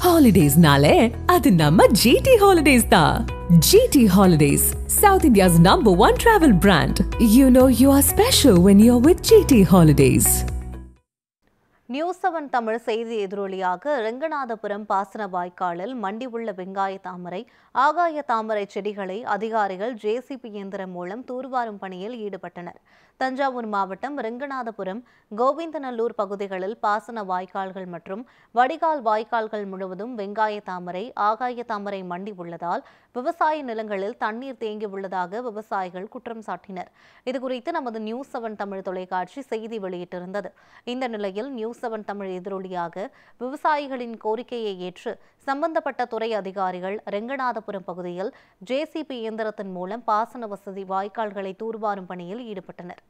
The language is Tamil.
Holidays-nale, adu namma GT Holidays da. GT Holidays, South India's #1 travel brand. You know you are special when you're with GT Holidays. News 7 Tamil செய்தி எதிரொலியாக ரெங்கநாதபுரம் பாசன வாய்க்காலில் மண்டி உள்ள வெங்காய தாமரை, ஆகாய தாமரை செடிகளை அதிகாரிகள் ஜேசிபி இயந்திரம் மூலம் தூர்வாரும் பணியில் ஈடுபட்டனர். தஞ்சாவூர் மாவட்டம் ரெங்கநாதபுரம், கோவிந்தநல்லூர் பகுதிகளில் பாசன வாய்க்கால்கள் மற்றும் வடிகால் வாய்க்கால்கள் முழுவதும் வெங்காய தாமரை, ஆகாய தாமரை மண்டி உள்ளதால் விவசாய நிலங்களில் தண்ணீர் தேங்கியுள்ளதாக விவசாயிகள் குற்றம் சாட்டினர். இதுகுறித்து நமது நியூஸ் 7 தமிழ் தொலைக்காட்சி செய்தி வெளியிட்டிருந்தது. இந்த நிலையில் நியூஸ் 7 தமிழ் எதிரொலியாக விவசாயிகளின் கோரிக்கையை ஏற்று சம்பந்தப்பட்ட துறை அதிகாரிகள் ரெங்கநாதபுரம் பகுதியில் ஜேசிபி இயந்திரத்தின் மூலம் பாசன வசதி வாய்க்கால்களை தூர்வாரும் பணியில் ஈடுபட்டனர்.